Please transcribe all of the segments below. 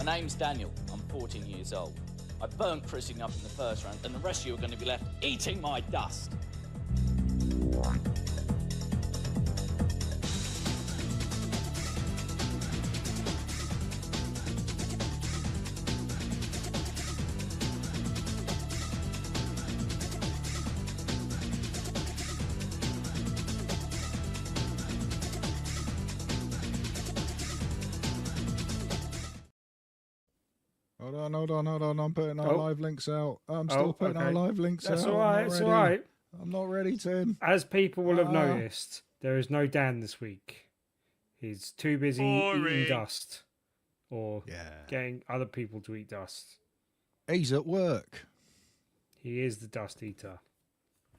My name's Daniel. I'm 14 years old. I burnt Chrissy up in the first round, and the rest of you are going to be left eating my dust. Hold on. I'm putting our live links out. I'm still putting our live links That's out. all right. It's all right. I'm not ready, Tim. As people will have noticed, there is no Dan this week. He's too busy eating dust or getting other people to eat dust. He's at work. He is the dust eater.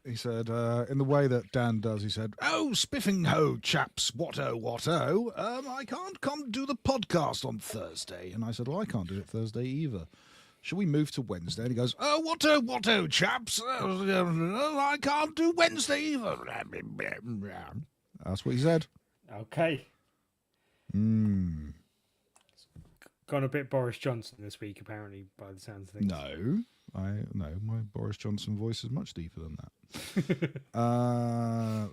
He said, in the way that Dan does, he said, "Oh, spiffing ho, chaps, what-oh. I can't come do the podcast on Thursday." And I said, "Well, I can't do it Thursday either. Shall we move to Wednesday?" And he goes, "Oh, what-oh, chaps, I can't do Wednesday either." That's what he said. Okay. Gone a bit Boris Johnson this week, apparently, by the sounds of things. No, my Boris Johnson voice is much deeper than that.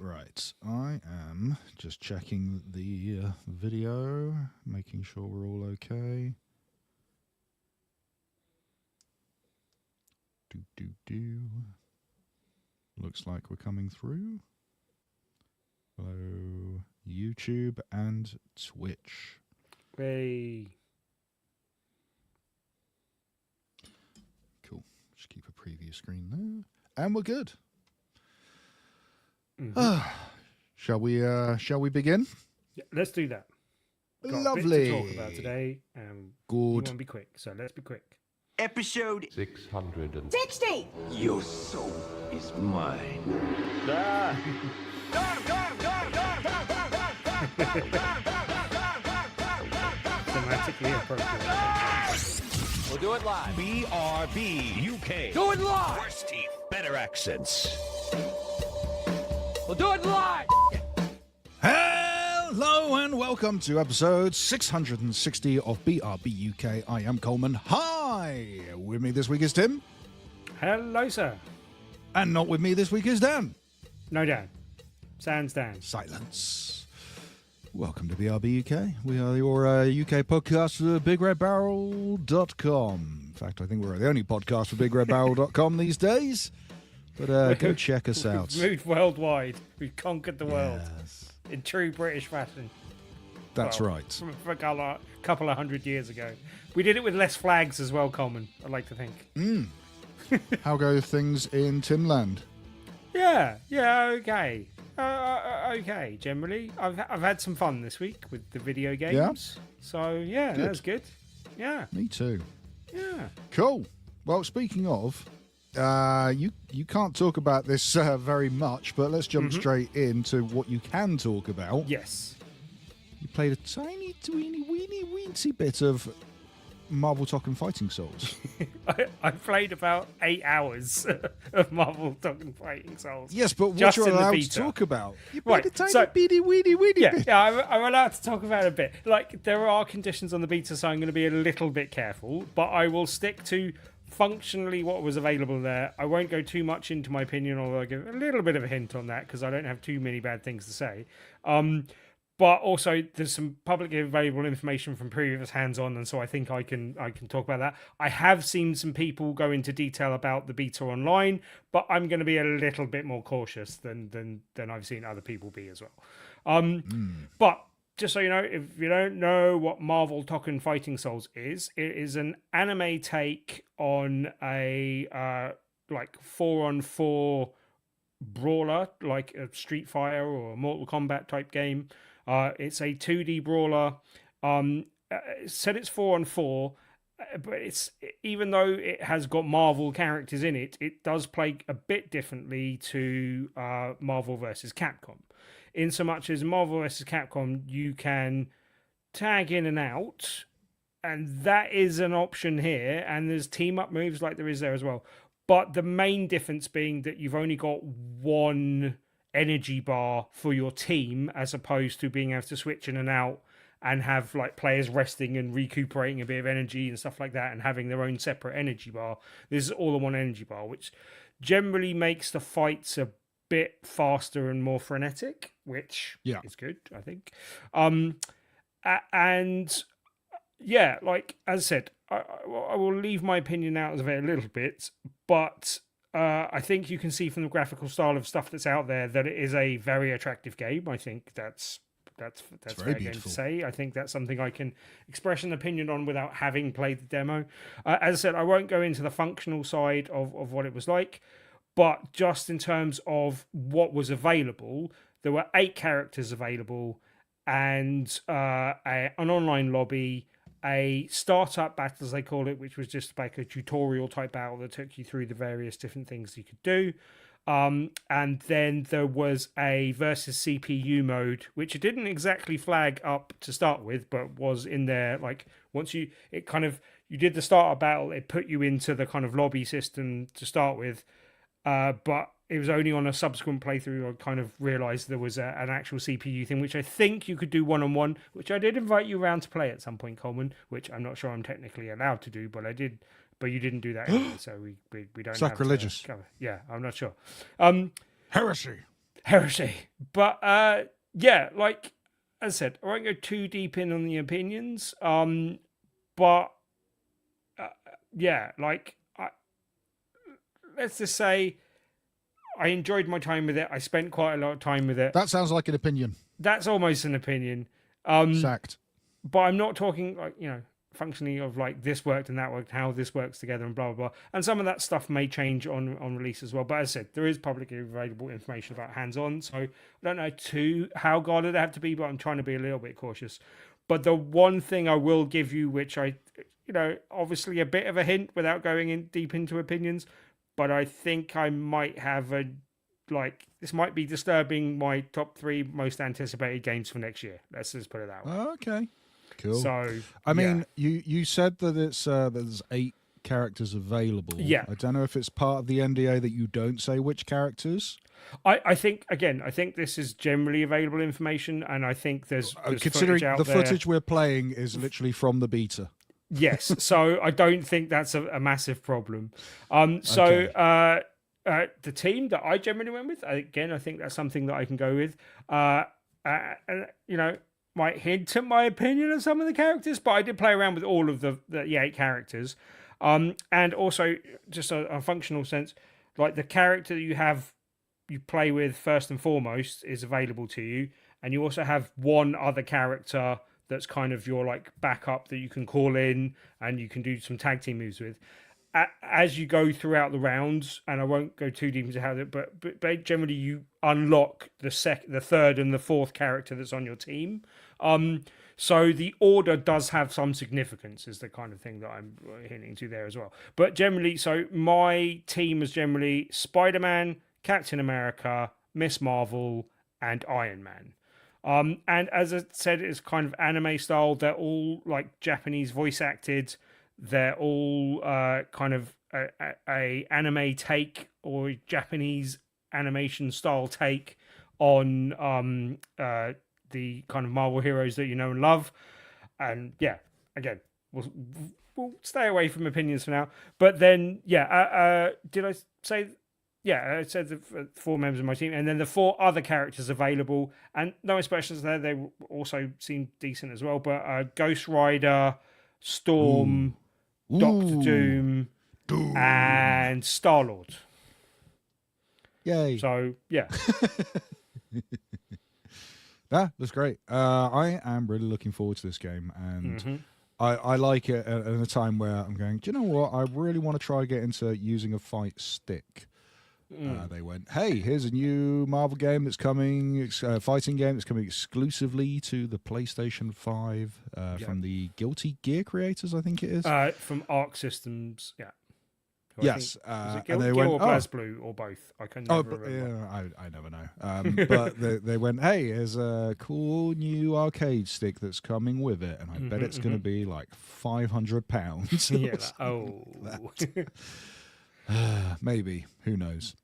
Right, I am just checking the video, making sure we're all okay. Looks like we're coming through. Hello, YouTube and Twitch. Hey. Cool. Just keep a preview screen there, and we're good. Shall we begin? Yeah, let's do that. Got Lovely. a bit to talk about today. Good. We want to be quick, so let's be quick. Episode 660. Your soul is mine. Thematically appropriate. We'll do it live. BRB UK. Do it live. Worse teeth, better accents. We'll do it live. Hello and welcome to episode 660 of BRB UK. I am Coleman. Hi! With me this week is Tim. Hello, sir. And not with me this week is Dan. No Dan. Sans Dan. Silence. Welcome to BRB UK. We are your UK podcast for BigRedBarrel.com. In fact, I think we're the only podcast for BigRedBarrel.com these days. But go check us out. We've moved worldwide. We've conquered the world. Yes. In true British fashion. That's right. From a couple of hundred years ago. We did it with less flags as well, Coleman, I'd like to think. How go things in Timland? Yeah, okay. Okay, generally. I've had some fun this week with the video games. Yeah? So, yeah, Good. that's good. Yeah. Me too. Yeah. Cool. Well, speaking of, you can't talk about this very much, but let's jump straight into what you can talk about. Yes. You played a tiny, weeny, weensy bit of Marvel Talking Fighting Souls. I played about 8 hours of Marvel Talking Fighting Souls. Yes, but what Just you're in the allowed to beta. talk about. You Right, played a tiny, so- weeny bit. Yeah, I'm allowed to talk about it a bit. Like, there are conditions on the beta, so I'm going to be a little bit careful, but I will stick to functionally what was available there. I won't go too much into my opinion, although I'll give a little bit of a hint on that because I don't have too many bad things to say. But also, there's some publicly available information from previous hands-on, and so I think I can talk about that. I have seen some people go into detail about the beta online, but I'm going to be a little bit more cautious than I've seen other people be as well. But just so you know, if you don't know what Marvel Talking Fighting Souls is, it is an anime take on a like 4-on-4 brawler, like a Street Fighter or a Mortal Kombat type game. It's a 2D brawler. Said it's 4-on-4, but it's, even though it has got Marvel characters in it, it does play a bit differently to Marvel vs. Capcom. In so much as Marvel vs. Capcom, you can tag in and out, and that is an option here, and there's team-up moves like there is there as well. But the main difference being that you've only got one energy bar for your team as opposed to being able to switch in and out and have like players resting and recuperating a bit of energy and stuff like that, and having their own separate energy bar. This is all in one energy bar, which generally makes the fights a bit faster and more frenetic, which is good, I think. And yeah, like as I said, I will leave my opinion out of it a little bit, but I think you can see from the graphical style of stuff that's out there that it is a very attractive game. I think that's fair game to say. I think that's something I can express an opinion on without having played the demo. As I said, I won't go into the functional side of what it was like, but just in terms of what was available, there were 8 characters available, and an online lobby, a startup battle, as they call it, which was just like a tutorial type battle that took you through the various different things you could do. And then there was a versus CPU mode, which it didn't exactly flag up to start with, but was in there. Like once you did the startup battle, it put you into the kind of lobby system to start with. But it was only on a subsequent playthrough I kind of realised there was an actual CPU thing, which I think you could do one-on-one, which I did invite you around to play at some point, Coleman, which I'm not sure I'm technically allowed to do, but I did. But you didn't do that anyway, so we don't sacrilegious. Have to cover. Yeah, I'm not sure. Heresy. But yeah, like as I said, I won't go too deep in on the opinions. But yeah, like let's just say I enjoyed my time with it. I spent quite a lot of time with it. That sounds like an opinion. That's almost an opinion. Sacked. But I'm not talking like, functionally of like this worked and that worked, how this works together and blah, blah, blah. And some of that stuff may change on release as well. But as I said, there is publicly available information about hands-on. So I don't know how guarded I have to be, but I'm trying to be a little bit cautious. But the one thing I will give you, which I, obviously a bit of a hint without going in deep into opinions, but I think I might have this might be disturbing my top 3 most anticipated games for next year. Let's just put it that way. Okay, cool. So, I mean, you said that it's there's 8 characters available. Yeah. I don't know if it's part of the NDA that you don't say which characters. I think this is generally available information, and I think there's considering footage out the there. footage we're playing is literally from the beta. Yes, so I don't think that's a massive problem. The team that I generally went with, again, I think that's something that I can go with. Might hint at my opinion of some of the characters, but I did play around with all of the 8 characters. And also, just a functional sense, like the character that you play with first and foremost is available to you, and you also have one other character that's kind of your like backup that you can call in and you can do some tag team moves with. As you go throughout the rounds, and I won't go too deep into how that, but generally you unlock the third and the fourth character that's on your team. So the order does have some significance, is the kind of thing that I'm hinting to there as well. But generally, so my team is generally Spider-Man, Captain America, Miss Marvel, and Iron Man. And as I said, it's kind of anime style. They're all like Japanese voice acted. They're all kind of a anime take or Japanese animation style take on the kind of Marvel heroes that you know and love. And yeah, again, we'll stay away from opinions for now. But then, did I say? Yeah, I said the 4 members of my team, and then the 4 other characters available, and no expressions there. They also seem decent as well. But Ghost Rider, Storm, Doctor Doom, and Star-Lord. Yay! So yeah, that's great. I am really looking forward to this game, and I like it at a time where I'm going, do you know what? I really want to try get into using a fight stick. They went, hey, here's a new Marvel game that's coming, fighting game that's coming exclusively to the PlayStation 5 from the Guilty Gear creators, I think it is. From Arc Systems, yeah. Yes. And they went, or BlazBlue, or both. I can never remember. I never know. But they went, hey, here's a cool new arcade stick that's coming with it, and I bet it's going to be like £500. Yeah. Maybe. Who knows?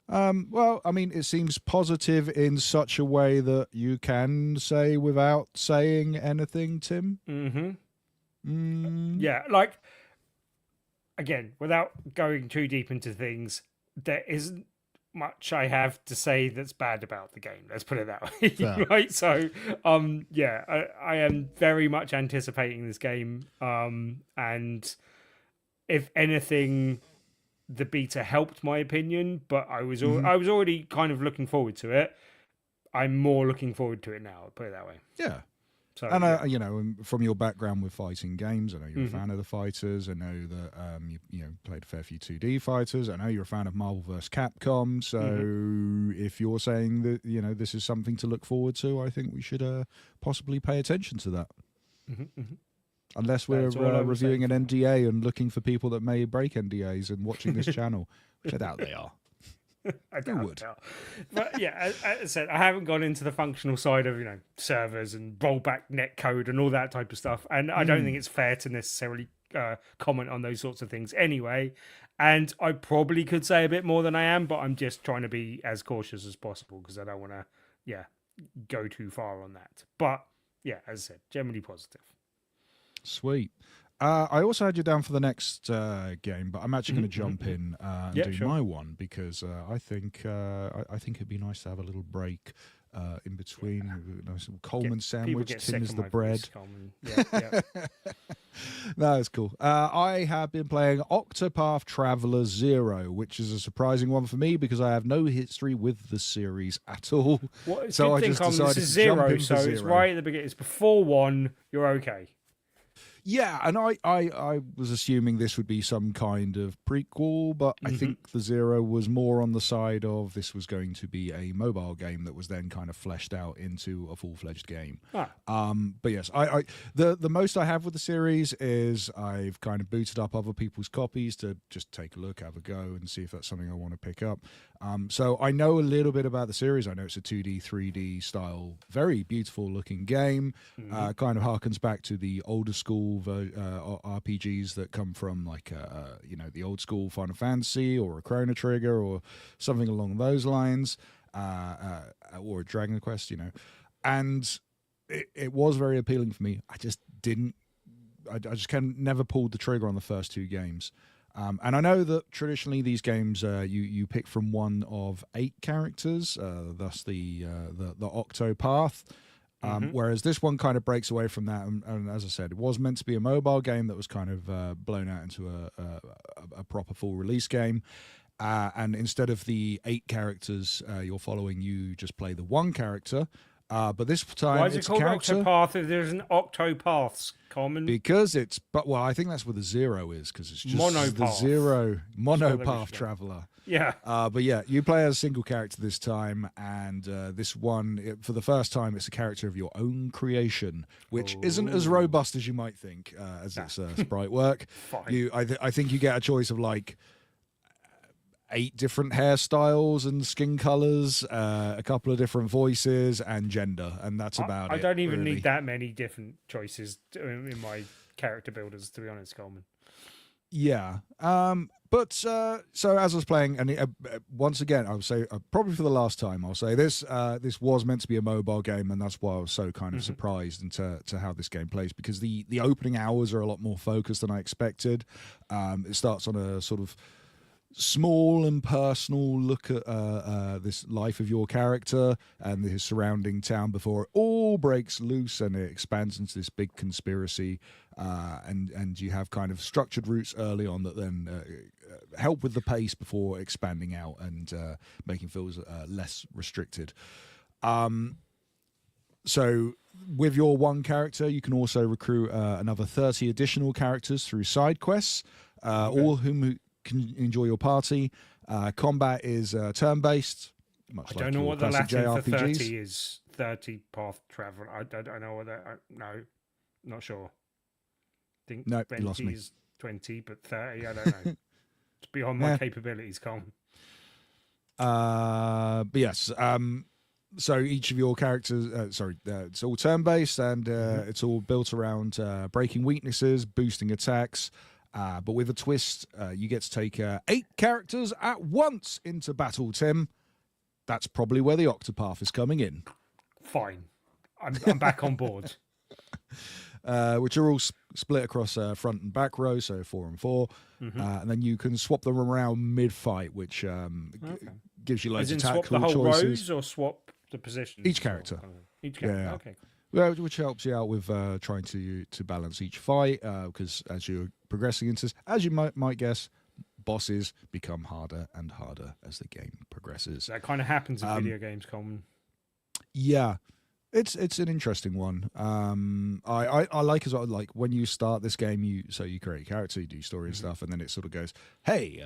Well, I mean, it seems positive in such a way that you can say without saying anything, Tim. Yeah, like, again, without going too deep into things, there isn't much I have to say that's bad about the game. Let's put it that way. Fair. Right. So, yeah, I am very much anticipating this game. And if anything, the beta helped my opinion, but I was already kind of looking forward to it. I'm more looking forward to it now. I'll put it that way. Yeah. So, And, yeah. you know, from your background with fighting games, I know you're a fan of the fighters. I know that you know, played a fair few 2D fighters. I know you're a fan of Marvel vs. Capcom. So if you're saying that, you know, this is something to look forward to, I think we should possibly pay attention to that. Unless we're That's all I was reviewing saying an for NDA and looking for people that may break NDAs and watching this channel, which I doubt they are. I Who doubt would? it. But yeah, as I said, I haven't gone into the functional side of, you know, servers and rollback netcode and all that type of stuff. And I don't think it's fair to necessarily comment on those sorts of things anyway. And I probably could say a bit more than I am, but I'm just trying to be as cautious as possible because I don't want to, go too far on that. But yeah, as I said, generally positive. Sweet. I also had you down for the next game, but I'm actually going to jump in and do my one because I think it'd be nice to have a little break in between. A nice little Coleman sandwich. Tim is the bread. No, it's cool. I have been playing Octopath Traveler 0, which is a surprising one for me because I have no history with the series at all. So I just decided this is to jump 0, in so for it's 0. right at the beginning. It's before 1. You're okay. Yeah, and I was assuming this would be some kind of prequel, but I think the 0 was more on the side of this was going to be a mobile game that was then kind of fleshed out into a full-fledged game. But yes, the most I have with the series is I've kind of booted up other people's copies to just take a look, have a go, and see if that's something I want to pick up. So I know a little bit about the series. I know it's a 2D, 3D style, very beautiful looking game. Kind of harkens back to the older school RPGs that come from like you know, the old school Final Fantasy or a Chrono Trigger or something along those lines, or a Dragon Quest, you know. And it was very appealing for me. I just didn't. I just never pulled the trigger on the first 2 games. And I know that traditionally these games you pick from one of 8 characters, thus the Octopath. Whereas this one kind of breaks away from that, and as I said, it was meant to be a mobile game that was kind of blown out into a proper full release game. And instead of the 8 characters you're following, you just play the 1 character. But this time, why is it called Octopath if there's an Octopaths common? Because it's, well, I think that's where the 0 is, because it's just Monopath. the 0 monopath traveler. Yeah. But yeah, you play as a single character this time, and this one, for the first time, it's a character of your own creation, which isn't as robust as you might think as its sprite work. I think you get a choice of like 8 different hairstyles and skin colors, a couple of different voices, and gender, and that's about it. I don't even really need that many different choices in my character builders, to be honest, Coleman. Yeah. But so as I was playing, and once again, I would say probably for the last time, I'll say this was meant to be a mobile game, and that's why I was so kind of surprised into to how this game plays, because the opening hours are a lot more focused than I expected. It starts on a sort of small and personal look at this life of your character and his surrounding town before it all breaks loose and it expands into this big conspiracy, and you have kind of structured routes early on that then help with the pace before expanding out and making feels less restricted. So with your 1 character, you can also recruit another 30 additional characters through side quests, all whom can enjoy your party. Combat is turn-based. I don't know what the Latin for 30 is. 30 path travel. I don't know what that. No, not sure. I think 20 is 20, but 30, I don't know. It's beyond my capabilities, Colin. But yes, so each of your characters, it's all turn-based, and it's all built around breaking weaknesses, boosting attacks, But with a twist, you get to take 8 characters at once into battle, Tim. That's probably where the Octopath is coming in. Fine. I'm back on board. Which are all split across front and back row, so 4 and 4. And then you can swap them around mid-fight, which gives you loads of swap tactical the whole choices. rows or swap the positions? Each character. Each character, Yeah. okay. Well, which helps you out with trying to balance each fight, because as you're progressing into this, as you might guess, bosses become harder and harder as the game progresses. That kind of happens in video games, Coleman. Yeah. It's an interesting one. I like as well, like when you start this game, you create a character, you do story and stuff, and then it sort of goes, hey,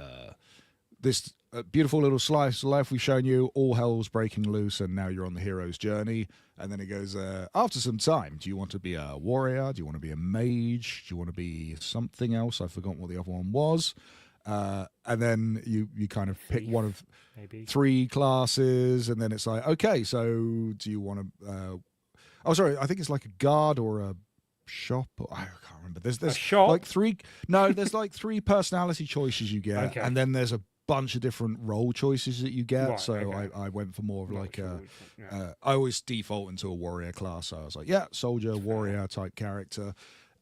this beautiful little slice of life we've shown you, all hell's breaking loose, and now you're on the hero's journey. And then it goes, after some time, do you want to be a warrior? Do you want to be a mage? Do you want to be something else? I've forgotten what the other one was. And then you kind of pick one of maybe 3 classes, and then it's like, okay, so do you want to I think it's like a guard or a shop, or I can't remember. There's a shop? like 3 there's like 3 personality choices you get, Okay. and then there's a bunch of different role choices that you get. Right, So okay. I went for more of Not like sure a which one, yeah. I always default into a warrior class, so I was like, yeah, soldier, warrior type character.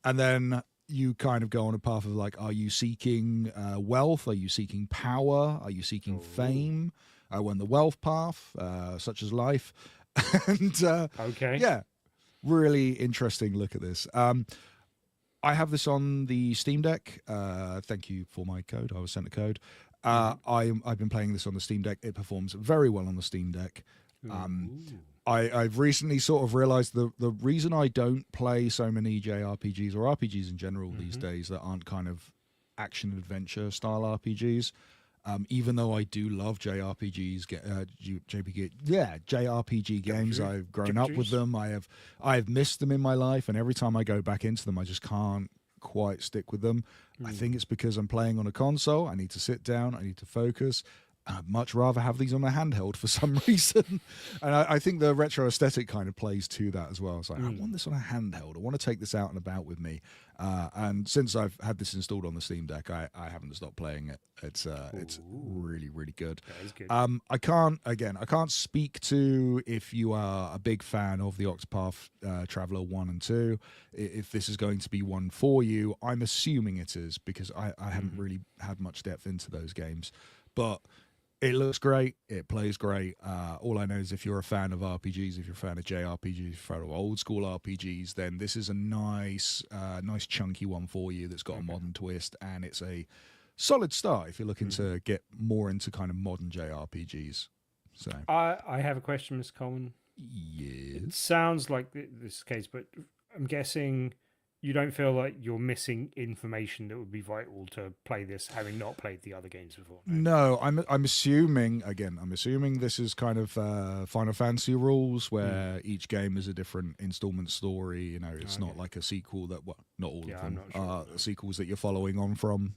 And then you kind of go on a path of like, are you seeking wealth? Are you seeking power? Are you seeking fame? I went the wealth path, such as life. And Okay. yeah, really interesting look at this. I have this on the Steam Deck. Thank you for my code. I was sent a code. I've been playing this on the Steam Deck. It performs very well on the Steam Deck. I've recently sort of realized the reason I don't play so many JRPGs or RPGs in general these days that aren't kind of action adventure style RPGs, even though I do love JRPGs, JRPG games. I've grown up with them. I've missed them in my life, and every time I go back into them, I just can't quite stick with them. I think it's because I'm playing on a console. I need to sit down. I need to focus. I'd much rather have these on a handheld for some reason. And I think the retro aesthetic kind of plays to that as well. It's like, I want this on a handheld. I want to take this out and about with me. And since I've had this installed on the Steam Deck, I haven't stopped playing it. It's really, really good. That is good. I can't speak to if you are a big fan of the Octopath Traveler 1 and 2, if this is going to be one for you. I'm assuming it is, because I haven't really had much depth into those games. But it looks great. It plays great. All I know is if you're a fan of RPGs, if you're a fan of JRPGs, if you're a fan of old school RPGs, then this is a nice chunky one for you that's got a modern twist, and it's a solid start if you're looking to get more into kind of modern JRPGs. So I have a question, Mr. Coleman. yes, It sounds like this is the case, but I'm guessing you don't feel like you're missing information that would be vital to play this, having not played the other games before. No, I'm assuming this is kind of Final Fantasy rules, where each game is a different installment story. You know, it's not like a sequel that not all of them I'm not sure are sequels that you're following on from.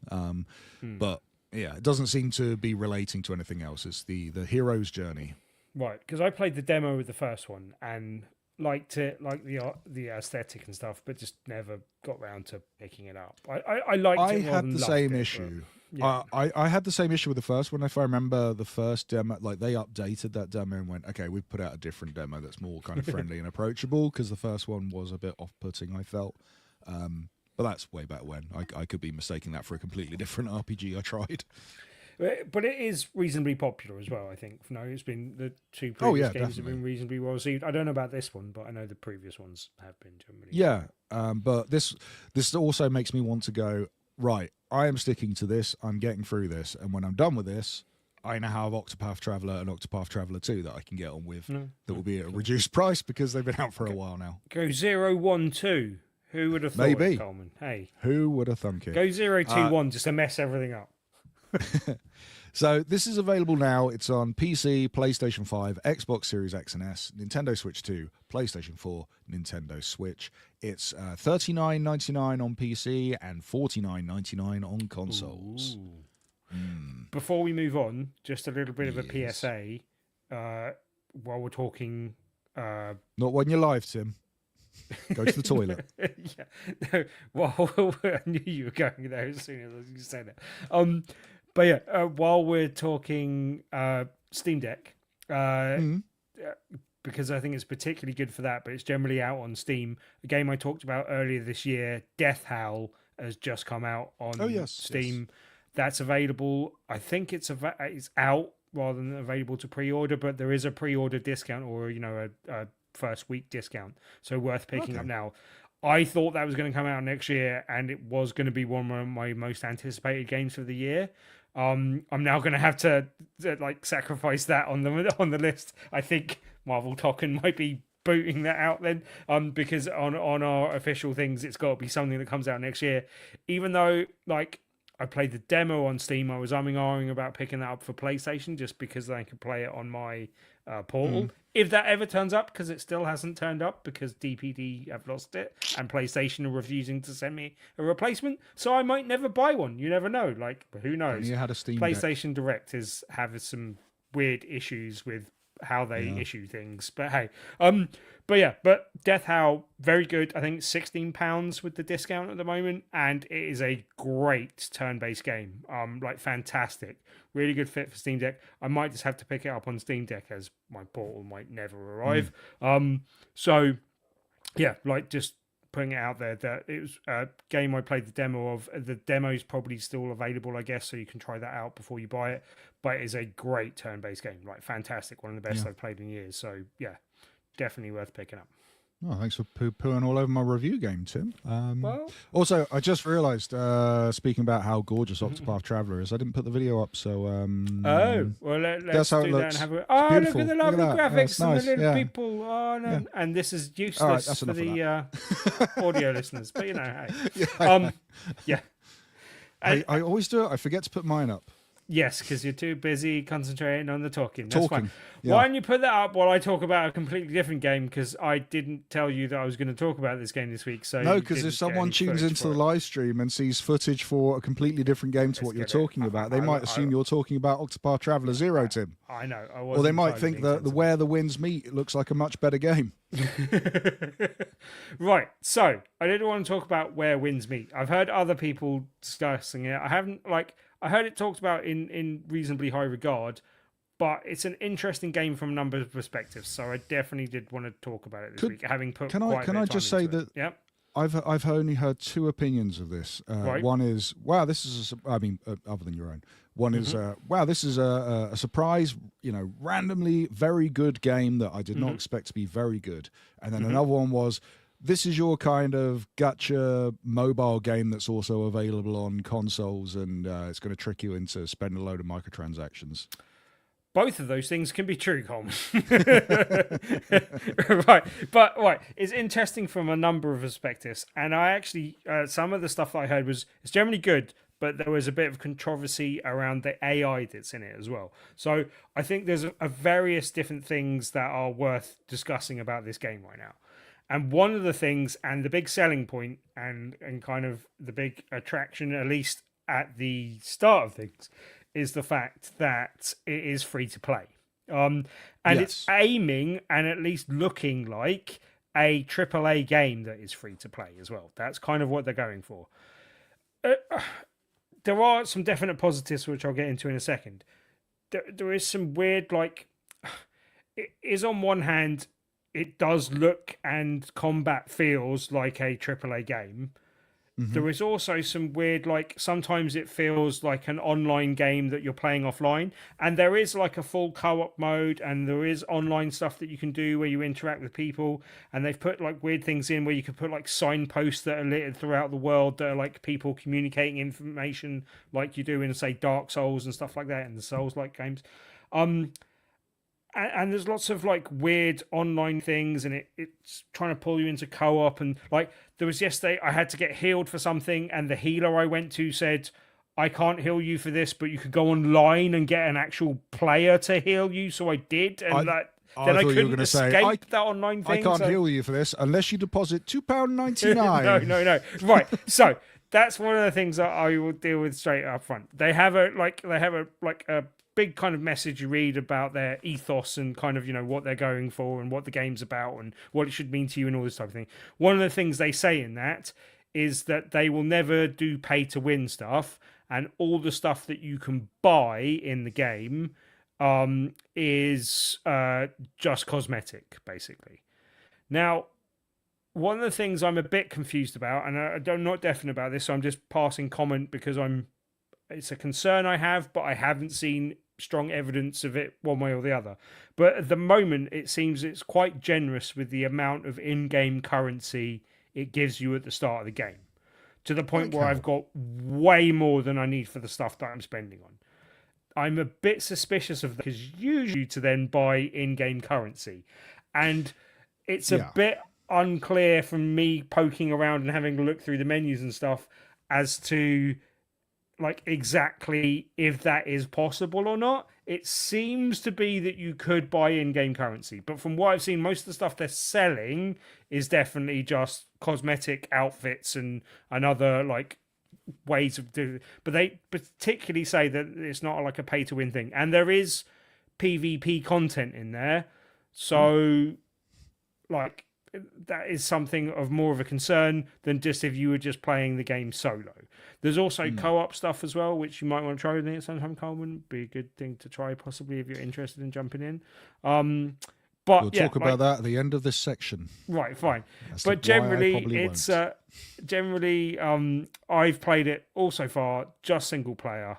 But yeah, it doesn't seem to be relating to anything else. It's the hero's journey. Right, because I played the demo with the first one and liked it, like the aesthetic and stuff, but just never got round to picking it up. I liked it. I more had than the loved same it, issue. but, yeah. I had the same issue with the first one. If I remember the first demo, like they updated that demo and went, okay, we've put out a different demo that's more kind of friendly and approachable, because the first one was a bit off-putting, I felt. But that's way back when. I could be mistaking that for a completely different RPG I tried. But it is reasonably popular as well, I think. No, it's been the 2 previous games definitely. have been reasonably well received. I don't know about this one, but I know the previous ones have been generally. Yeah, but this also makes me want to go, right, I am sticking to this, I'm getting through this, and when I'm done with this, I now have Octopath Traveler and Octopath Traveler 2 that I can get on with that will be at a reduced price because they've been out for a while now. Go 012. Who would have thought Maybe. it, Coleman? Hey. Who would have thunk it? Go 021 just to mess everything up. So this is available now. It's on PC, PlayStation 5, Xbox Series X and S, Nintendo Switch 2, PlayStation 4, Nintendo Switch. It's $39.99 on PC and $49.99 on consoles. Before we move on, just a little bit of a PSA while we're talking. Not when you're live, Tim. Go to the toilet. Yeah. No, well, I knew you were going there as soon as you said it. But yeah, while we're talking Steam Deck, because I think it's particularly good for that, but it's generally out on Steam. A game I talked about earlier this year, Death Howl, has just come out on Steam. Yes. That's available. I think it's out rather than available to pre-order, but there is a pre-order discount or a first week discount, so worth picking up now. I thought that was going to come out next year, and it was going to be one of my most anticipated games for the year. I'm now going to have to like sacrifice that on the list. I think Marvel Token might be booting that out then, because on our official things, it's got to be something that comes out next year. Even though like I played the demo on Steam, I was umming about picking that up for PlayStation just because I could play it on my portal. If that ever turns up, because it still hasn't turned up because DPD have lost it and PlayStation are refusing to send me a replacement, so I might never buy one. You never know. Like, who knows? You had a Steam PlayStation Direct have some weird issues with how they issue things, but hey, but Death Howl, very good. I think it's £16 with the discount at the moment, and it is a great turn-based game. Like fantastic, really good fit for Steam Deck. I might just have to pick it up on Steam Deck as my portal might never arrive. So yeah, like just putting it out there that it was a game I played the demo of. The demo is probably still available, I guess, so you can try that out before you buy it. But it is a great turn-based game, like fantastic, one of the best I've played in years. So yeah, definitely worth picking up. Oh, thanks for pooing all over my review game, Tim. Also, I just realised, speaking about how gorgeous Octopath Traveler is, I didn't put the video up, so... let's do that and have a... Oh, look at the lovely graphics and the little people. Oh, no. Yeah. And this is useless for the audio listeners, but hey. I always do it. I forget to put mine up. Yes, because you're too busy concentrating on the talking. That's fine. Yeah. Why don't you put that up while I talk about a completely different game? Because I didn't tell you that I was going to talk about this game this week. So no, because if someone tunes into the live stream and sees footage for a completely different game to what you're talking about, they might assume you're talking about Octopath Traveler 0, Tim. I know. Or they might think that the Where the Winds Meet looks like a much better game. Right, so I didn't want to talk about Where Winds Meet. I've heard other people discussing it. I heard it talked about in reasonably high regard, but it's an interesting game from a number of perspectives. So I definitely did want to talk about it this week, having put Can I just say that? Yep. I've only heard two opinions of this. Right. One is, wow, this is other than your own. One is, wow, this is a surprise, randomly very good game that I did not expect to be very good. And then another one was, this is your kind of gacha mobile game that's also available on consoles, and it's going to trick you into spending a load of microtransactions. Both of those things can be true, Colm. Right. It's interesting from a number of perspectives. And I actually, some of the stuff that I heard it's generally good, but there was a bit of controversy around the AI that's in it as well. So I think there's a various different things that are worth discussing about this game right now. And one of the things, and the big selling point, and kind of the big attraction, at least at the start of things, is the fact that it is free to play. It's aiming and at least looking like a AAA game that is free to play as well. That's kind of what they're going for. There are some definite positives, which I'll get into in a second. There is some weird, it is on one hand, it does look and combat feels like a AAA game. There is also some weird, sometimes it feels like an online game that you're playing offline. And there is a full co-op mode, and there is online stuff that you can do where you interact with people. And they've put weird things in where you can put signposts that are littered throughout the world that are people communicating information like you do in, say, Dark Souls and stuff like that in the Souls-like games. And there's lots of weird online things, and it's trying to pull you into co-op. And there was yesterday, I had to get healed for something, and the healer I went to said, I can't heal you for this, but you could go online and get an actual player to heal you. So I did, and I couldn't escape that online thing. I can't heal you for this unless you deposit £2.99. No. Right. So that's one of the things that I will deal with straight up front. They have a big kind of message you read about their ethos and kind of, what they're going for and what the game's about and what it should mean to you and all this type of thing. One of the things they say in that is that they will never do pay to win stuff, and all the stuff that you can buy in the game is just cosmetic, basically. Now, one of the things I'm a bit confused about, and I'm not definite about this, so I'm just passing comment because it's a concern I have, but I haven't seen strong evidence of it one way or the other. But at the moment, it seems it's quite generous with the amount of in-game currency it gives you at the start of the game, to the point where I've got way more than I need for the stuff that I'm spending on. I'm a bit suspicious of that because usually to then buy in-game currency, and it's a bit unclear from me poking around and having a look through the menus and stuff as to like exactly if that is possible or not. It seems to be that you could buy in-game currency, but from what I've seen, most of the stuff they're selling is definitely just cosmetic outfits and other like ways of doing it. But they particularly say that it's not like a pay-to-win thing, and there is PvP content in there, so like that is something of more of a concern than just if you were just playing the game solo. There's also co-op stuff as well, which you might want to try with it sometime, Carl. Wouldn't be a good thing to try, possibly, if you're interested in jumping in. But we'll talk about that at the end of this section. Right, fine. But generally, it's I've played it all so far just single player,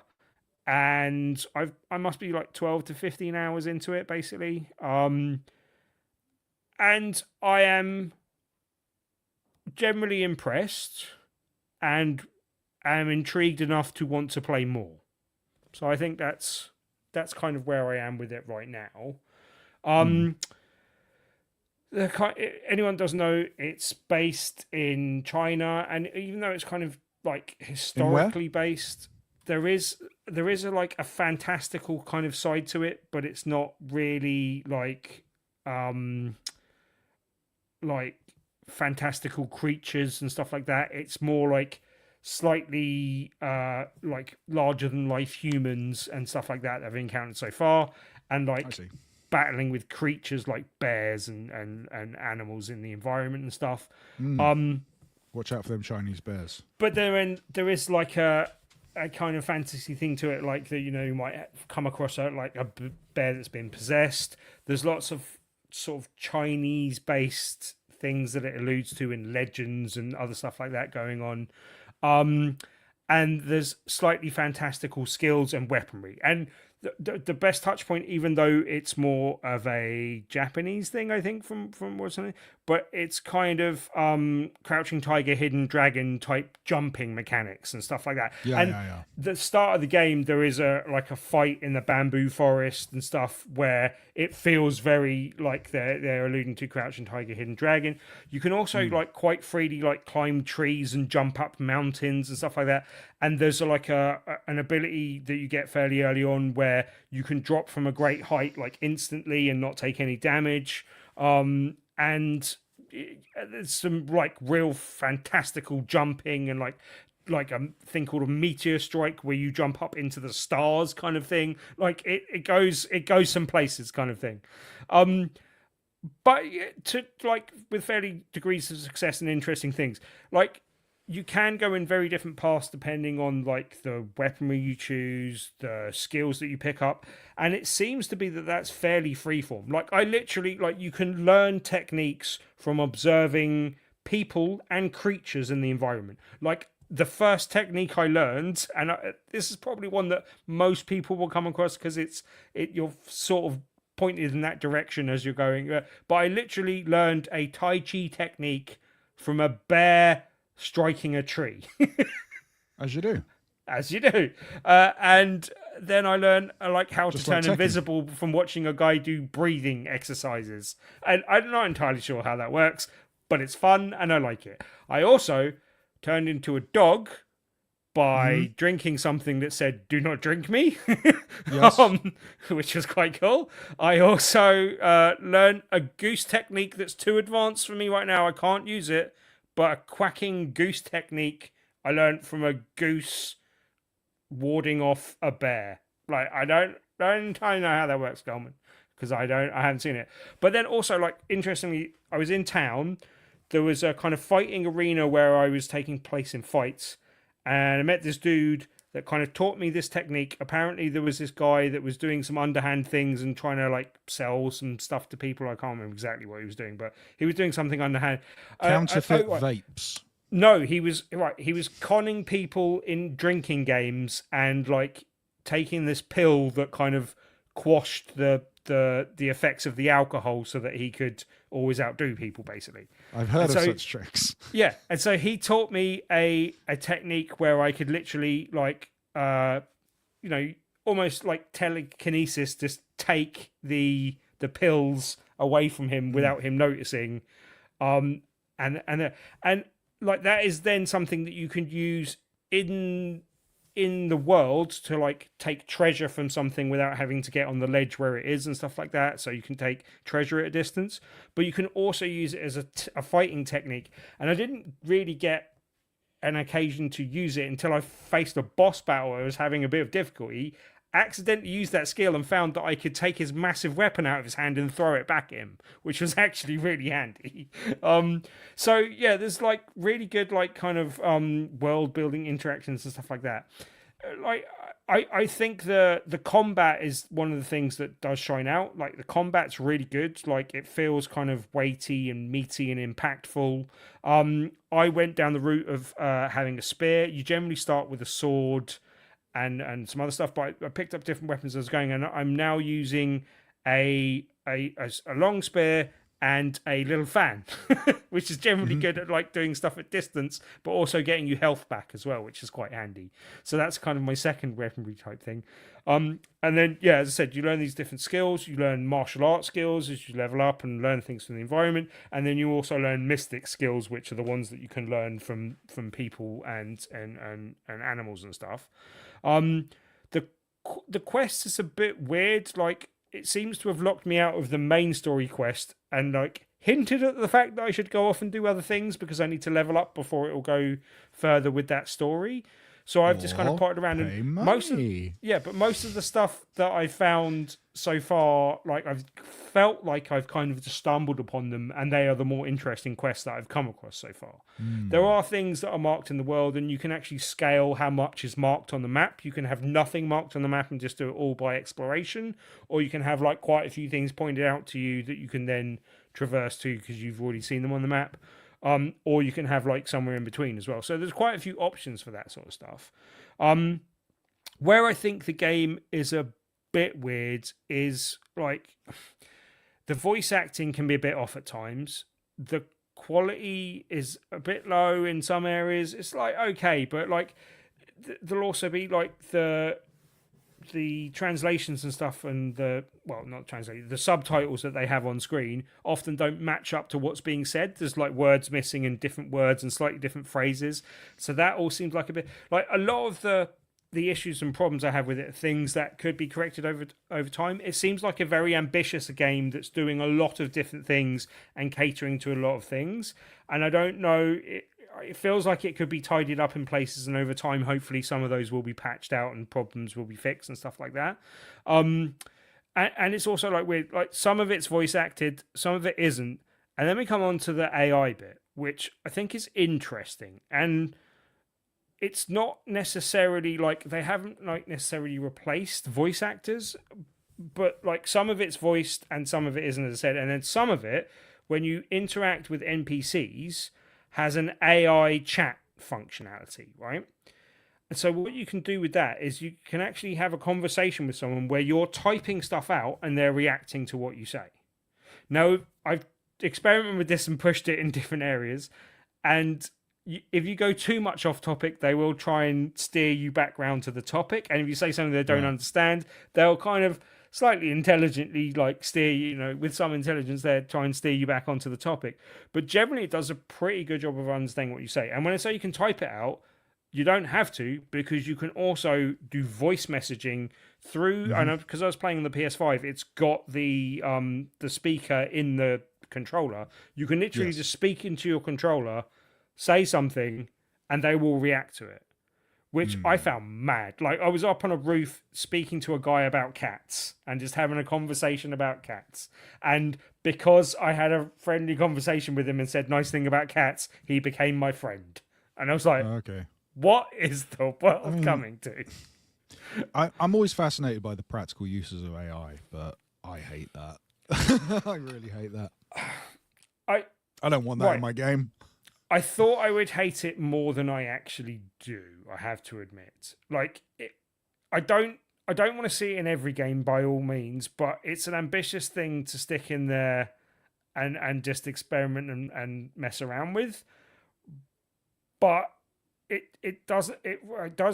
and I must be like 12 to 15 hours into it, basically. And I am generally impressed and am intrigued enough to want to play more. So I think that's kind of where I am with it right now. Anyone doesn't know, it's based in China, and even though it's kind of like historically based, there is a fantastical kind of side to it, but it's not really like fantastical creatures and stuff like that. It's more like slightly like larger than life humans and stuff like that I've encountered so far, and like battling with creatures like bears and animals in the environment and stuff. Watch out for them Chinese bears. But there is like a kind of fantasy thing to it, like that, you might come across a bear that's been possessed. There's lots of sort of Chinese based things that it alludes to in legends and other stuff like that going on. And there's slightly fantastical skills and weaponry. And the best touch point, even though it's more of a Japanese thing, I think, from what's on it, but it's kind of Crouching Tiger, Hidden Dragon type jumping mechanics and stuff like that. The start of the game, there is a fight in the bamboo forest and stuff where it feels very like they're alluding to Crouching Tiger, Hidden Dragon. You can also quite freely climb trees and jump up mountains and stuff like that. And there's an ability that you get fairly early on where you can drop from a great height instantly and not take any damage. And there's some real fantastical jumping and like a thing called a meteor strike where you jump up into the stars kind of thing. It goes some places kind of thing. But to with fairly degrees of success and interesting things, you can go in very different paths depending on the weaponry you choose, the skills that you pick up, and it seems to be that that's fairly freeform. I literally you can learn techniques from observing people and creatures in the environment. The first technique I learned, and this is probably one that most people will come across because you're sort of pointed in that direction as you're going. But I literally learned a Tai Chi technique from a bear striking a tree. As you do. And then I learned how Just to turn invisible from watching a guy do breathing exercises. And I'm not entirely sure how that works, but it's fun and I like it. I also turned into a dog by drinking something that said, "Do not drink me," Yes. Which was quite cool. I also learned a goose technique that's too advanced for me right now. I can't use it. But a quacking goose technique I learned from a goose warding off a bear. Like, I don't entirely know how that works, Goldman, because I haven't seen it. But then also, like, interestingly, I was in town. There was a kind of fighting arena where I was taking place in fights, and I met this dude that kind of taught me this technique. Apparently, there was this guy that was doing some underhand things and trying to like sell some stuff to people. I can't remember exactly what he was doing, but he was doing something underhand. Counterfeit vapes. No, he was right. He was conning people in drinking games and like taking this pill that kind of quashed the effects of the alcohol so that he could always outdo people, basically. I've heard of such tricks. Yeah, and so he taught me a technique where I could literally like almost like telekinesis, just take the pills away from him without him noticing. And like that is then something that you can use in the world to like take treasure from something without having to get on the ledge where it is and stuff like that. So you can take treasure at a distance, but you can also use it as a fighting technique. And I didn't really get an occasion to use it until I faced a boss battle where I was having a bit of difficulty. Accidentally used that skill and found that I could take his massive weapon out of his hand and throw it back at him, which was actually really handy. So yeah, there's like really good like kind of world building interactions and stuff like that. Like I think the combat is one of the things that does shine out. Like the combat's really good. Like it feels kind of weighty and meaty and impactful. I went down the route of having a spear. You generally start with a sword and some other stuff, but I picked up different weapons as I was going, and I'm now using a long spear and a little fan, which is generally good at like doing stuff at distance, but also getting you health back as well, which is quite handy. So that's kind of my second weaponry type thing. And then, yeah, as I said, you learn these different skills. You learn martial arts skills as you level up and learn things from the environment. And then you also learn mystic skills, which are the ones that you can learn from people and animals and stuff. The quest is a bit weird. Like, it seems to have locked me out of the main story quest and like hinted at the fact that I should go off and do other things because I need to level up before it will go further with that story. So I've just kind of potted around and most of the stuff that I found so far, like I've felt like I've kind of just stumbled upon them, and they are the more interesting quests that I've come across so far. There are things that are marked in the world, and you can actually scale how much is marked on the map. You can have nothing marked on the map and just do it all by exploration, or you can have like quite a few things pointed out to you that you can then traverse to because you've already seen them on the map. Or you can have like somewhere in between as well. So there's quite a few options for that sort of stuff. Where I think the game is a bit weird is like the voice acting can be a bit off at times. The quality is a bit low in some areas. It's like okay, but like there'll also be like the translations and stuff and the subtitles that they have on screen often don't match up to what's being said. There's like words missing and different words and slightly different phrases. So that all seems like a bit like a lot of the issues and problems I have with it are things that could be corrected over time. It seems like a very ambitious game that's doing a lot of different things and catering to a lot of things. And I don't know, it feels like it could be tidied up in places, and over time, hopefully, some of those will be patched out and problems will be fixed and stuff like that. And it's also like weird, like some of it's voice acted, some of it isn't. And then we come on to the AI bit, which I think is interesting. And it's not necessarily like they haven't like necessarily replaced voice actors, but like some of it's voiced and some of it isn't, as I said. And then some of it, when you interact with NPCs, has an AI chat functionality, right? And so what you can do with that is you can actually have a conversation with someone where you're typing stuff out and they're reacting to what you say. Now, I've experimented with this and pushed it in different areas, and if you go too much off topic, they will try and steer you back round to the topic. And if you say something they don't understand, they'll kind of slightly intelligently like steer you, with some intelligence there, try and steer you back onto the topic. But generally it does a pretty good job of understanding what you say. And when I say you can type it out, you don't have to, because you can also do voice messaging through, and because I was playing on the PS5, it's got the speaker in the controller. You can literally just speak into your controller, say something, and they will react to it. which I found mad. Like, I was up on a roof speaking to a guy about cats and just having a conversation about cats. And because I had a friendly conversation with him and said nice thing about cats, he became my friend. And I was like, Okay. what is the world coming to? I'm always fascinated by the practical uses of AI, but I hate that. I really hate that. I don't want that in my game. I thought I would hate it more than I actually do, I have to admit. Like, I don't want to see it in every game by all means, but it's an ambitious thing to stick in there and just experiment and mess around with. But it does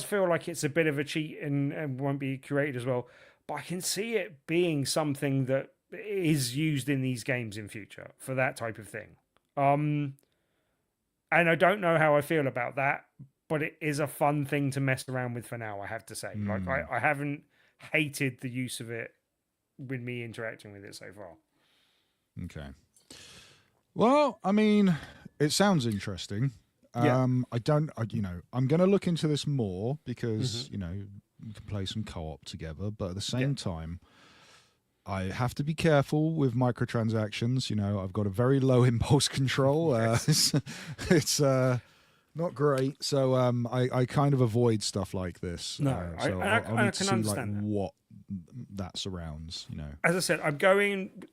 feel like it's a bit of a cheat and won't be curated as well. But I can see it being something that is used in these games in future for that type of thing. And I don't know how I feel about that, but it is a fun thing to mess around with for now, I have to say. Like, I haven't hated the use of it with me interacting with it so far. Okay. Well, I mean, it sounds interesting. I'm going to look into this more because, you know, we can play some co-op together, but at the same time, I have to be careful with microtransactions. You know, I've got a very low impulse control. It's not great. So I kind of avoid stuff like this. No, so I I'll need to can see understand that. what that surrounds, you know. As I said, I'm going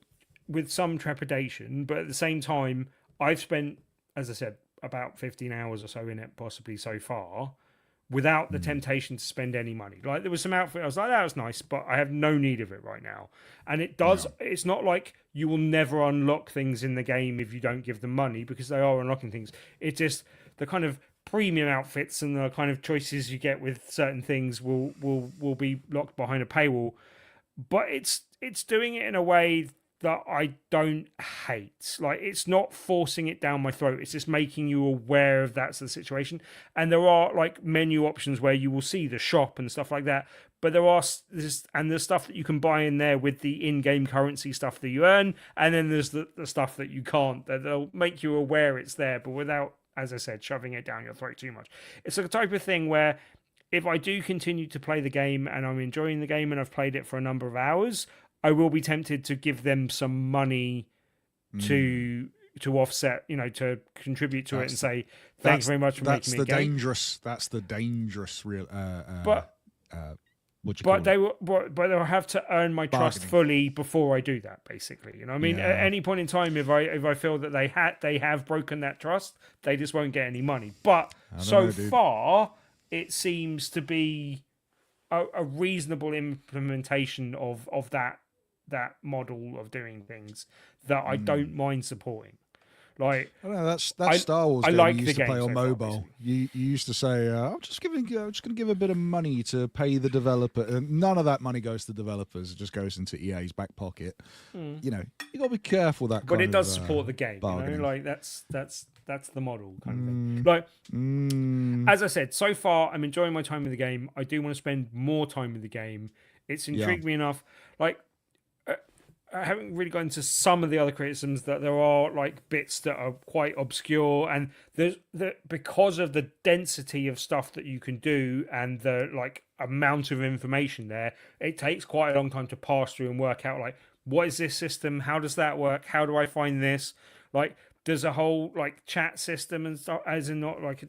with some trepidation, but at the same time, I've spent, as I said, about 15 hours or so in it, possibly so far, without the temptation to spend any money. Like, there was some outfit, I was like, that was nice, but I have no need of it right now. And it does, it's not like you will never unlock things in the game if you don't give them money, because they are unlocking things. It's just the kind of premium outfits and the kind of choices you get with certain things will be locked behind a paywall. But it's doing it in a way that I don't hate. Like, it's not forcing it down my throat. It's just making you aware of that's the situation. And there are like menu options where you will see the shop and stuff like that. But there's stuff that you can buy in there with the in-game currency stuff that you earn. And then there's the stuff that you can't, that they'll make you aware it's there, but without, as I said, shoving it down your throat too much. It's a type of thing where if I do continue to play the game and I'm enjoying the game and I've played it for a number of hours, I will be tempted to give them some money to offset, you know, to contribute to it and say, thanks very much for making me a game. That's the dangerous real. But they'll have to earn my trust fully before I do that. Basically, you know, I mean, at any point in time, if I feel that they have broken that trust, they just won't get any money. But so far, it seems to be a reasonable implementation of that model of doing things that I don't mind supporting. Like, I don't know, that's Star Wars. I game like you used the to play game on so far, mobile. You used to say, "I'm just going to give a bit of money to pay the developer," and none of that money goes to developers. It just goes into EA's back pocket. You know, you got to be careful that. But it does support the game. Bargaining. You know, like that's the model kind of thing. Like, as I said, so far I'm enjoying my time with the game. I do want to spend more time with the game. It's intrigued me enough. Like, I haven't really got into some of the other criticisms that there are like bits that are quite obscure, and because of the density of stuff that you can do and the like amount of information there, it takes quite a long time to pass through and work out like, what is this system? How does that work? How do I find this? Like, there's a whole like chat system and stuff, as in not like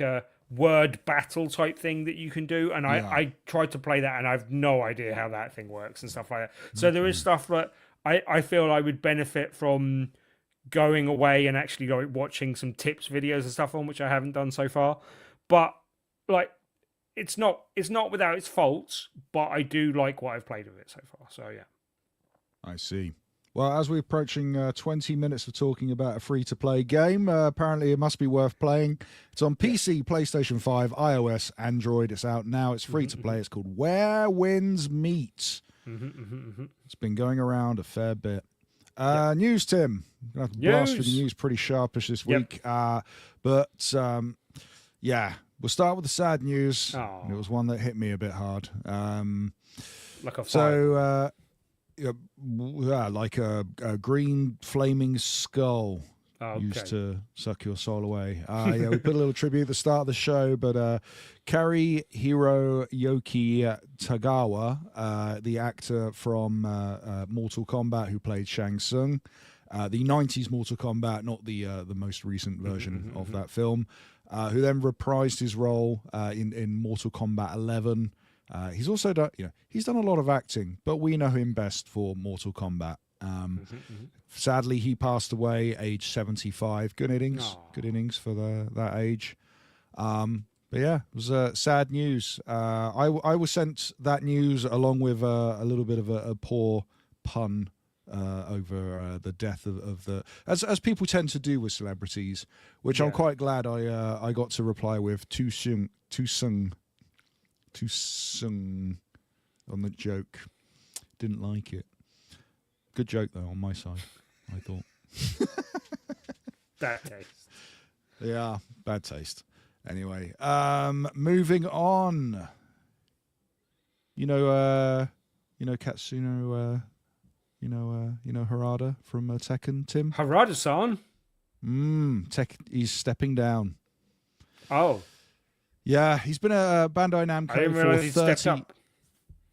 a word battle type thing that you can do, and I tried to play that and I have no idea how that thing works and stuff like that. So there is stuff that I feel I would benefit from going away and actually like watching some tips videos and stuff on, which I haven't done so far. But like, it's not without its faults, but I do like what I've played of it so far. So yeah, I see. Well, as we're approaching 20 minutes of talking about a free-to-play game, apparently it must be worth playing. It's on PC, PlayStation 5, iOS, Android. It's out now. It's free-to-play. It's called Where Winds Meet. It's been going around a fair bit. News, Tim. I'm going to have to blast through the news pretty sharpish this week. But we'll start with the sad news. It was one that hit me a bit hard. like a fire. So... like a green flaming skull used to suck your soul away. Yeah, we put a little tribute at the start of the show, but Kari Hiroyuki Tagawa, the actor from Mortal Kombat who played Shang Tsung, the 90s Mortal Kombat, not the most recent version of that film, who then reprised his role in Mortal Kombat 11. He's also done, he's done a lot of acting, but we know him best for Mortal Kombat. Sadly, he passed away, age 75. Good innings for that age. But yeah, it was sad news. I was sent that news along with a little bit of a poor pun over the death of the, as people tend to do with celebrities, which I'm quite glad I got to reply with too soon on the joke. Didn't like it. Good joke though on my side, I thought. Bad taste. Yeah, bad taste. Anyway, moving on. Katsuno, Harada from Tekken, Tim? Harada-san? He's stepping down. Oh. Yeah, he's been a Bandai Namco I didn't realize he stepped up.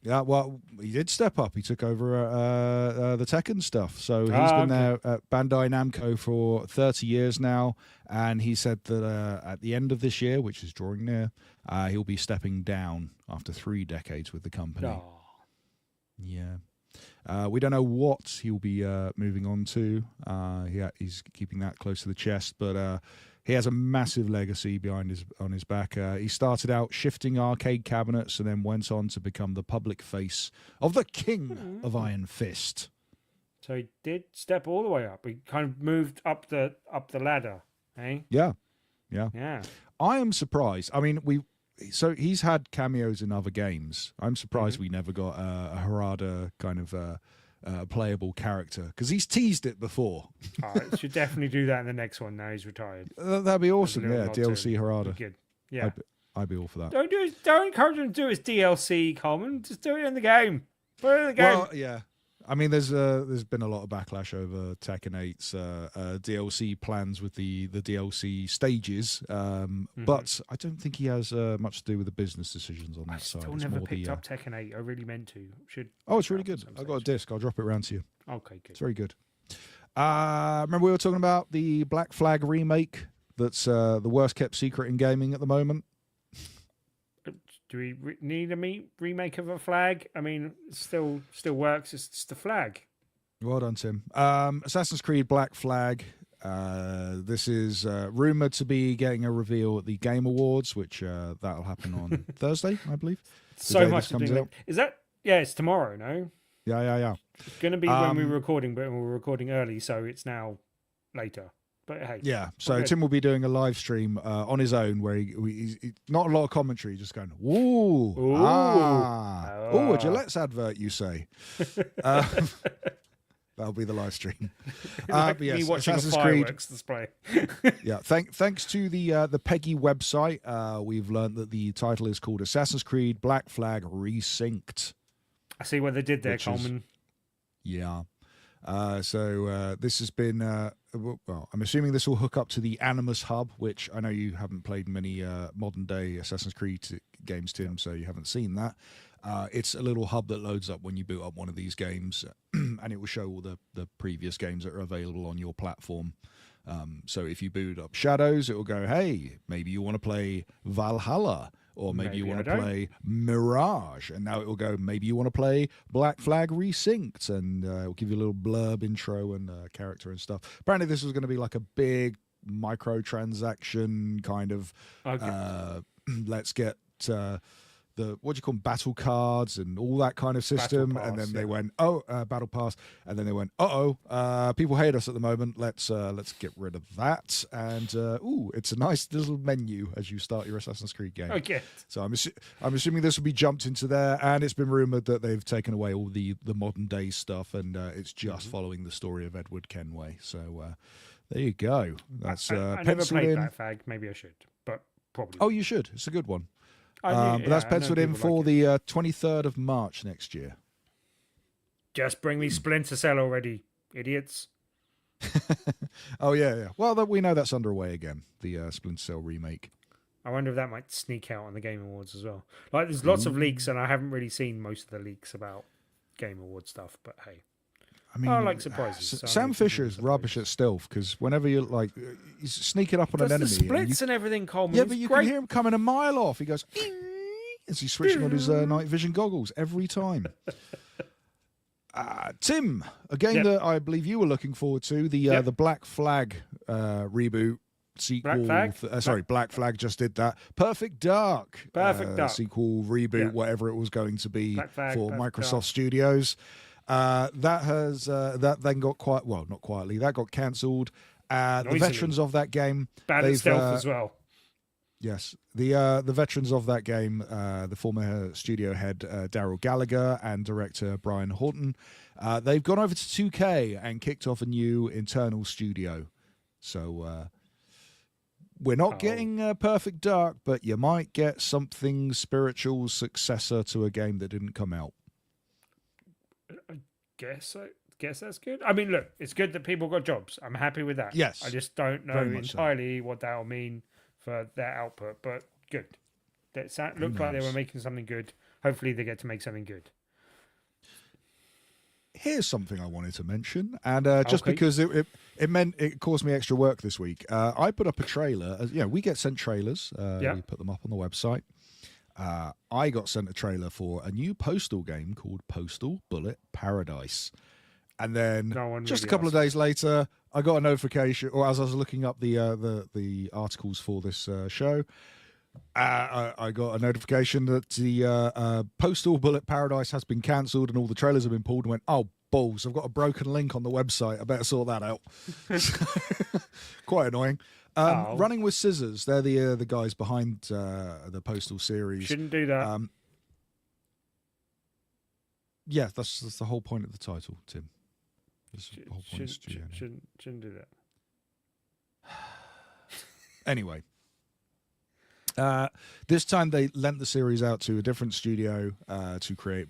Yeah, well, he did step up. He took over the Tekken stuff. So he's been there at Bandai Namco for 30 years now. And he said that at the end of this year, which is drawing near, he'll be stepping down after 3 decades with the company. Oh. Yeah. We don't know what he'll be moving on to. He's keeping that close to the chest, but he has a massive legacy on his back. He started out shifting arcade cabinets and then went on to become the public face of the King of Iron Fist. So he did step all the way up. He kind of moved up the ladder, eh? Yeah. I am surprised. I mean, so he's had cameos in other games. I'm surprised we never got a Harada kind of playable character, because he's teased it before. Should definitely do that in the next one. Now he's retired. That'd be awesome. Yeah, DLC Harada. Good. Yeah, I'd be all for that. Don't encourage him to do his DLC, Coleman. Just do it in the game. Put it in the game. Well, yeah. I mean, there's been a lot of backlash over Tekken 8's DLC plans with the DLC stages, but I don't think he has much to do with the business decisions on that side. I still never picked up Tekken 8. I really meant to. It's really good. I got a disc. I'll drop it around to you. Okay, good. It's very good. Remember we were talking about the Black Flag remake that's the worst kept secret in gaming at the moment? Do we need a remake of a Flag? I mean, it still works. It's just a flag. Well done, Tim. Assassin's Creed Black Flag. This is rumored to be getting a reveal at the Game Awards, which that'll happen on Thursday, I believe. So much comes out. Is that? Yeah, it's tomorrow. No. Yeah. It's going to be when we're recording, but we're recording early, so it's now later. But hey, yeah. So Tim will be doing a live stream on his own, where he's not a lot of commentary, just going, "Ooh, a Gillette's advert," you say. That'll be the live stream. Like but yes, me watching Assassin's a fireworks display. Yeah. Thanks to the Peggy website, we've learned that the title is called Assassin's Creed Black Flag Resynced. I see what they did there, Coleman. Yeah. So this has been, well, I'm assuming this will hook up to the Animus Hub, which I know you haven't played many modern day Assassin's Creed games, Tim, so you haven't seen that. It's a little hub that loads up when you boot up one of these games, and it will show all the previous games that are available on your platform. So if you boot up Shadows, it will go, hey, maybe you want to play Valhalla, or maybe you want to play Mirage, and now it will go, maybe you want to play Black Flag Resynced, and it will give you a little blurb intro and character and stuff. Apparently this was going to be like a big microtransaction kind of, let's get the, what do you call them, battle cards and all that kind of system. Pass, and then they went, battle pass. And then they went, people hate us at the moment. Let's get rid of that. And it's a nice little menu as you start your Assassin's Creed game. Okay. So I'm assuming this will be jumped into there. And it's been rumored that they've taken away all the modern day stuff, and it's just following the story of Edward Kenway. So there you go. That's I never played Black Flag. Maybe I should, but probably. Oh, you should. It's a good one. But that's penciled in for the 23rd of March next year. Just bring me Splinter Cell already, idiots. Oh yeah. Well, we know that's underway again. The Splinter Cell remake. I wonder if that might sneak out on the Game Awards as well. Like, there's lots of leaks, and I haven't really seen most of the leaks about Game Award stuff. But hey, I mean, I like surprises. So I Sam like Fisher keeping is rubbish at surprises. stealth because whenever you're like, he's sneaking up on Does an the enemy. splits and everything, Coleman. Yeah, It's but you great. can hear him coming a mile off. He goes, as he's switching on his night vision goggles every time. Tim, a game that I believe you were looking forward to, the Black Flag reboot sequel. Black Flag? Black Flag just did that. Perfect Dark. Perfect Dark. Sequel, reboot, whatever it was going to be Flag, for Perfect Microsoft Dark. Studios. That has that then got not quietly. That got cancelled. The Noisily. veterans of that game, Bad at stealth as well. yes, the veterans of that game, the former studio head Daryl Gallagher and director Brian Horton, they've gone over to 2K and kicked off a new internal studio. So we're not getting Perfect Dark, but you might get something spiritual successor to a game that didn't come out. Guess that's good. I mean, look, it's good that people got jobs. I'm happy with that. Yes, I just don't know very much so. entirely what that'll mean for their output, but good. That looked like they were making something good. Hopefully, they get to make something good. Here's something I wanted to mention, and just Okay. because it meant it caused me extra work this week, I put up a trailer. We get sent trailers. We put them up on the website. I got sent a trailer for a new Postal game called Postal Bullet Paradise. And then just a couple of days later, I got a notification, or as I was looking up the articles for this show, I got a notification that the Postal Bullet Paradise has been cancelled and all the trailers have been pulled, and went, oh, balls, I've got a broken link on the website. I better sort that out. Quite annoying. Running with Scissors, they're the guys behind the Postal series. Shouldn't do that. Yeah, that's the whole point of the title, Tim. That's the whole point of studio name. Shouldn't do that. Anyway, this time they lent the series out to a different studio to create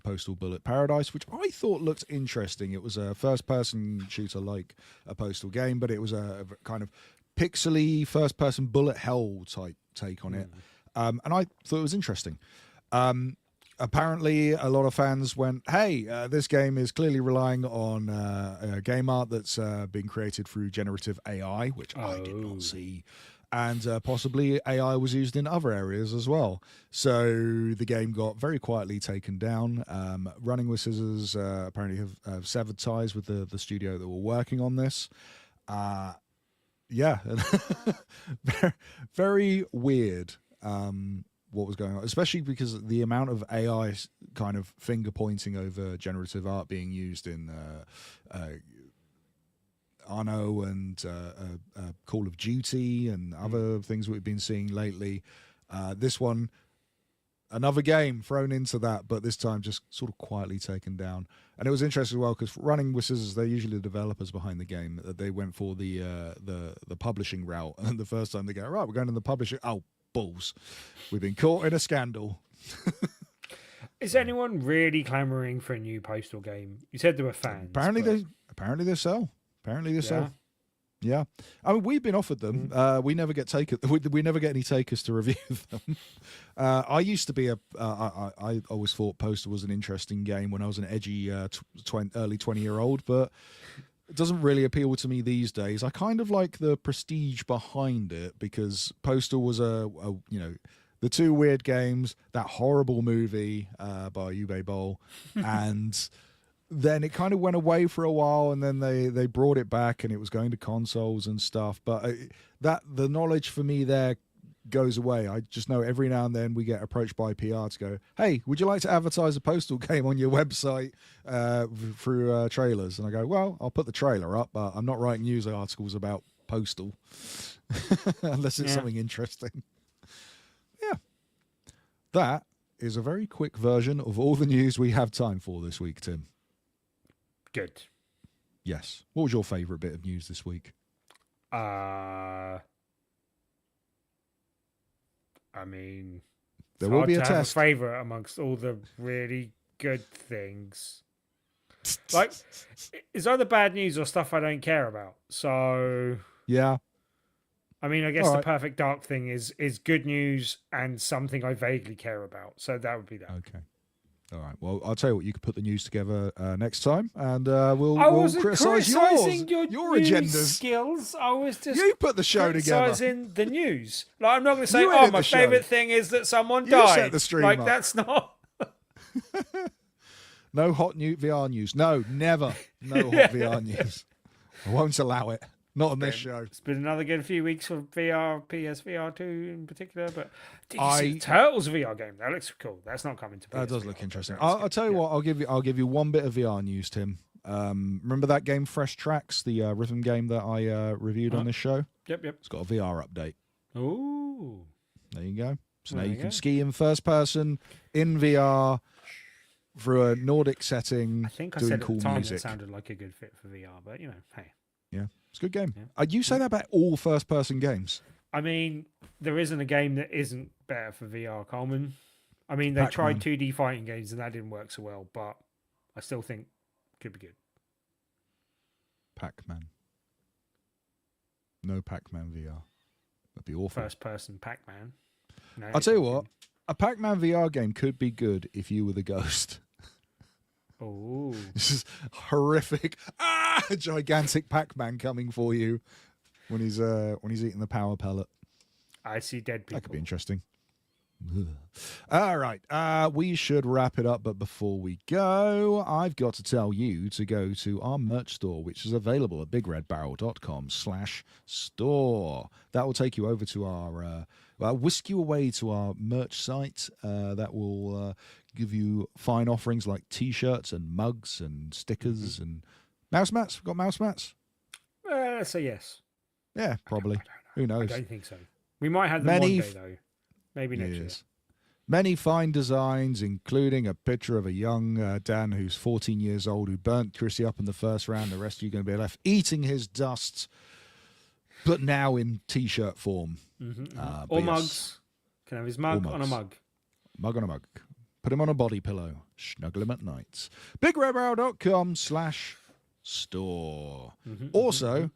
Postal Bullet Paradise, which I thought looked interesting. It was a first-person shooter like a Postal game, but it was a kind of pixely first-person bullet hell type take on it, and I thought it was interesting. Apparently, a lot of fans went, hey, this game is clearly relying on game art that's been created through generative AI, which I did not see. And possibly AI was used in other areas as well. So the game got very quietly taken down. Running with Scissors apparently have severed ties with the studio that were working on this. Yeah, very, very weird. What was going on, especially because the amount of AI kind of finger pointing over generative art being used in Arno and Call of Duty and other things we've been seeing lately. This one, another game thrown into that, but this time just sort of quietly taken down. And it was interesting as well because Running with Scissors, they're usually the developers behind the game. They went for the publishing route, and the first time they go, right, we're going to the publishing. Oh, balls, we've been caught in a scandal. Is anyone really clamoring for a new Postal game? You said there were fans. Apparently they sell. Yeah, I mean, we've been offered them. We never get we never get any takers to review them. I used to be I always thought Postal was an interesting game when I was an edgy early 20-year-old, but it doesn't really appeal to me these days. I kind of like the prestige behind it because Postal was the two weird games, that horrible movie by Uwe Boll, and then it kind of went away for a while, and then they brought it back, and it was going to consoles and stuff. But that the knowledge for me there goes away. I just know every now and then we get approached by PR to go, hey, would you like to advertise a Postal game on your website through trailers? And I go, well, I'll put the trailer up, but I'm not writing news articles about Postal unless it's something interesting. Yeah. That is a very quick version of all the news we have time for this week, Tim. Good. Yes. What was your favourite bit of news this week? I mean, there will be a test. Favorite amongst all the really good things. Like, it's either bad news or stuff I don't care about. So, Yeah. I mean, I guess All the right. Perfect Dark thing is good news and something I vaguely care about. So that would be that. Okay. All right. Well, I'll tell you what. You can put the news together next time, and I we'll wasn't criticise criticising your news agendas. skills. I was just You put the show together. criticising the news. Like, I'm not going to say, You oh, edit my the show. favourite thing is that someone You died. set the stream like, up. that's not. No hot new VR news. No, never. No hot VR news. I won't allow it. Not on this show. It's been another good few weeks for VR, PSVR 2 in particular. But did you see I- the Turtles VR game? That looks cool. That's not coming to PSVR. That does look interesting. but that's I'll good. tell you Yeah. what. I'll give you one bit of VR news, Tim. Remember that game, Fresh Tracks, the rhythm game that I reviewed on this show? Yep. It's got a VR update. Ooh. There you go. So There now you you can go. ski in first person in VR through a Nordic setting, I think I doing said cool at the time music. it sounded like a good fit for VR, but hey. Yeah, it's a good game. Yeah. You say that about all first person games. I mean, there isn't a game that isn't better for VR, Coleman. I mean, they tried 2D fighting games and that didn't work so well, but I still think it could be good. Pac-Man. No Pac-Man VR. That'd be awful. First person Pac-Man. No, I'll tell you what, a Pac-Man VR game could be good if you were the ghost. Oh. This is horrific. Gigantic Pac-Man coming for you when he's eating the power pellet. I see dead people. That could be interesting. Ugh. All right, we should wrap it up, but before we go, I've got to tell you to go to our merch store, which is available at bigredbarrel.com/store. That will take you over to our, whisk you away to our merch site. That will give you fine offerings like T-shirts and mugs and stickers and mouse mats. We've got mouse mats. Let's say yes. Yeah, probably. Who I knows? don't think so. We might have them Many one day, though. Maybe next year. Yes. Many fine designs, including a picture of a young Dan who's 14 years old who burnt Chrissy up in the first round. The rest of you are going to be left eating his dust, but now in T-shirt form. But Or yes, mugs. Can have his mug on a mugs. mug. Mug on a mug. Put him on a body pillow. Snuggle him at night. BigRedBarrel.com/store. Also,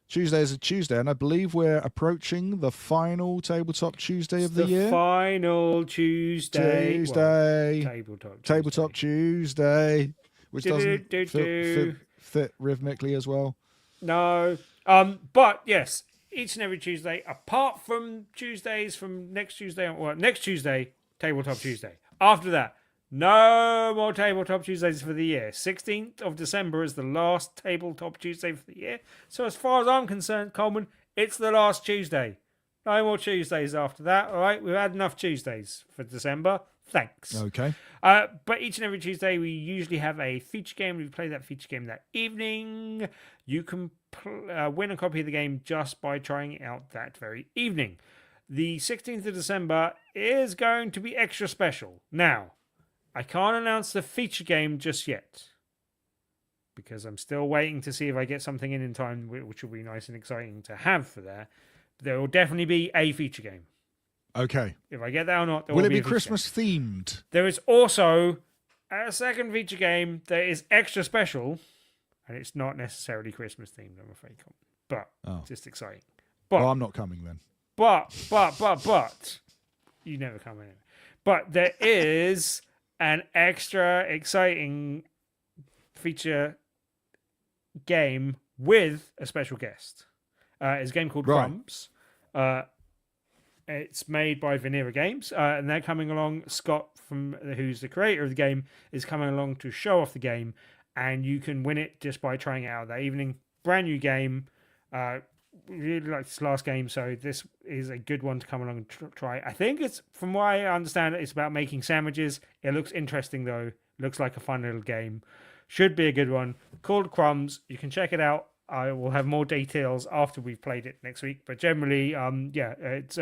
Tuesday is a Tuesday, and I believe we're approaching the final Tabletop Tuesday of the year. Final Tuesday. Tuesday. Tabletop Tuesday, which doesn't Do-do-do-do. fit rhythmically as well. No. But yes, each and every Tuesday, apart from Tuesdays from next Tuesday, next Tuesday, Tabletop Tuesday. After that, no more Tabletop Tuesdays for the year. 16th of December is the last Tabletop Tuesday for the year. So as far as I'm concerned, Coleman, it's the last Tuesday. No more Tuesdays after that, all right? We've had enough Tuesdays for December. Thanks. Okay. But each and every Tuesday, we usually have a feature game. We play that feature game that evening. You can win a copy of the game just by trying it out that very evening. The 16th of December is going to be extra special. Now, I can't announce the feature game just yet because I'm still waiting to see if I get something in time, which will be nice and exciting to have for there. There will definitely be a feature game. Okay. If I get that or not, there Will will it be a feature game. Christmas themed? There is also a second feature game that is extra special, and it's not necessarily Christmas themed, I'm afraid, but just exciting. But Well, I'm not coming then. but you never come in. But there is an extra exciting feature game with a special guest. It's a game called Right. Crumbs. It's made by Vanilla Games, and they're coming along. Scott, who's the creator of the game, is coming along to show off the game, and you can win it just by trying it out that evening. Brand new game. Really like this last game, so this is a good one to come along and try. I think it's, from what I understand, it's about making sandwiches. It looks interesting though. Looks like a fun little game. Should be a good one. Called Crumbs. You can check it out. I will have more details after we've played it next week. But generally, it's